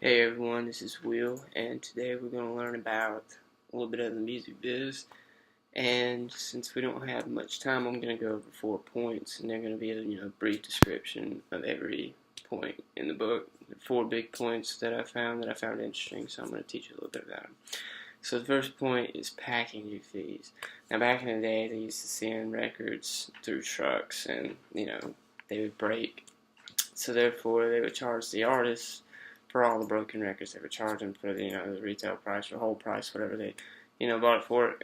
Hey everyone, this is Will, and today we're going to learn about a little bit of the music biz. And since we don't have much time, I'm going to go over 4 points, and they're going to be a brief description of every point in the book. The 4 big points that I found interesting, so I'm going to teach you a little bit about them. So the first point is packaging fees. Now back in the day, they used to send records through trucks, and they would break. So therefore, they would charge the artists for all the broken records. They would charge them for the retail price or whole price, whatever they bought it for.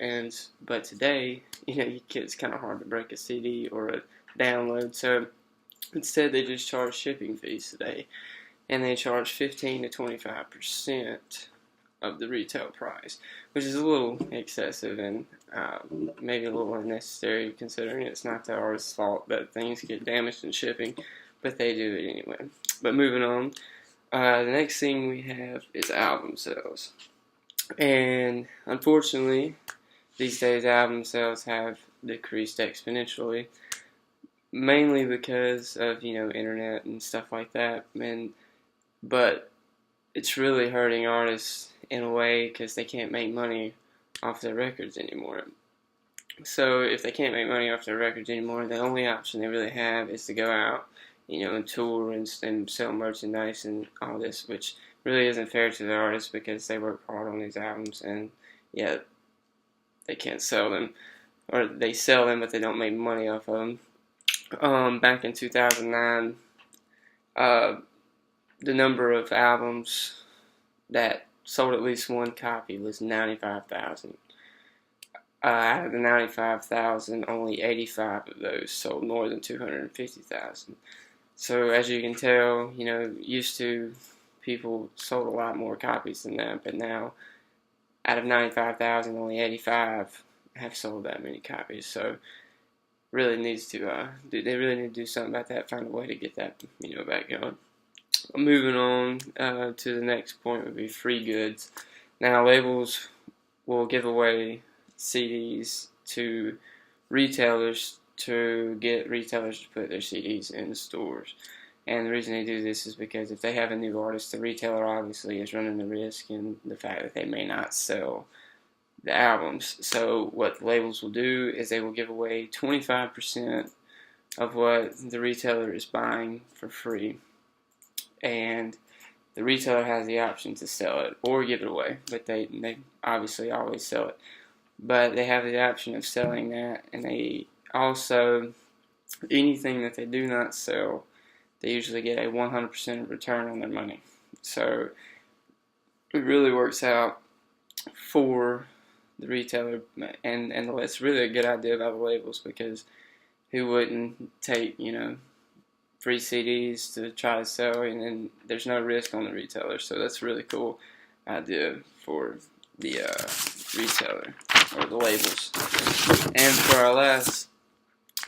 But today, it's kind of hard to break a CD or a download. So instead, they just charge shipping fees today, and they charge 15 to 25% of the retail price, which is a little excessive and maybe a little unnecessary, considering it's not the artist's fault that things get damaged in shipping, but they do it anyway. But moving on, the next thing we have is album sales, and unfortunately, these days album sales have decreased exponentially, mainly because of internet and stuff like that, but it's really hurting artists in a way because they can't make money off their records anymore. So if they can't make money off their records anymore, the only option they really have is to go out, and tour and sell merchandise and all this, which really isn't fair to the artists because they work hard on these albums, and yet they can't sell them, or they sell them but they don't make money off of them. Back in 2009, the number of albums that sold at least one copy was 95,000. Out of the 95,000, only 85 of those sold more than 250,000. So as you can tell, used to people sold a lot more copies than that, but now out of 95,000, only 85 have sold that many copies. So really needs to they really need to do something about that, find a way to get that back going. Moving on to the next point would be free goods. Now labels will give away CDs to retailers to get retailers to put their CDs in the stores. And the reason they do this is because if they have a new artist, the retailer obviously is running the risk in the fact that they may not sell the albums. So what the labels will do is they will give away 25% of what the retailer is buying for free. And the retailer has the option to sell it or give it away, but they obviously always sell it. But they have the option of selling that, and they also, anything that they do not sell, they usually get a 100% return on their money. So it really works out for the retailer, and it's really a good idea by the labels, because who wouldn't take free CDs to try to sell, and then there's no risk on the retailer. So that's a really cool idea for the retailer or the labels. And for our last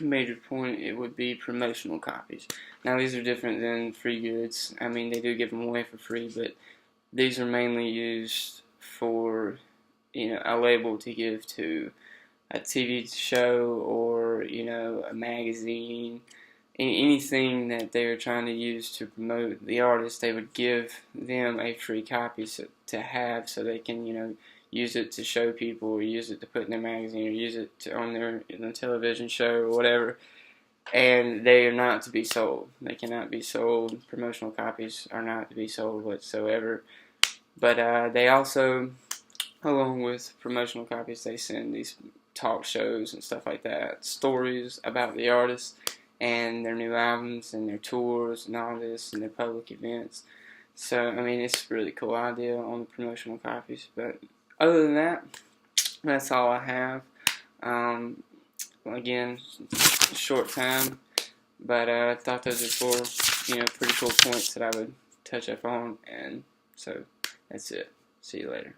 major point, it would be promotional copies. Now these are different than free goods. I mean, they do give them away for free, but these are mainly used for a label to give to a TV show or a magazine. Anything that they are trying to use to promote the artist, they would give them a free copy to have, so they can use it to show people, or use it to put in their magazine, or use it on their television show or whatever. And they are not to be sold. They cannot be sold. Promotional copies are not to be sold whatsoever. But they also, along with promotional copies, they send these talk shows and stuff like that, stories about the artist and their new albums and their tours and all this and their public events. So I mean, it's a really cool idea on the promotional copies. But other than that, that's all I have. Again, short time, but I thought those are 4 pretty cool points that I would touch up on, and so that's it. See you later.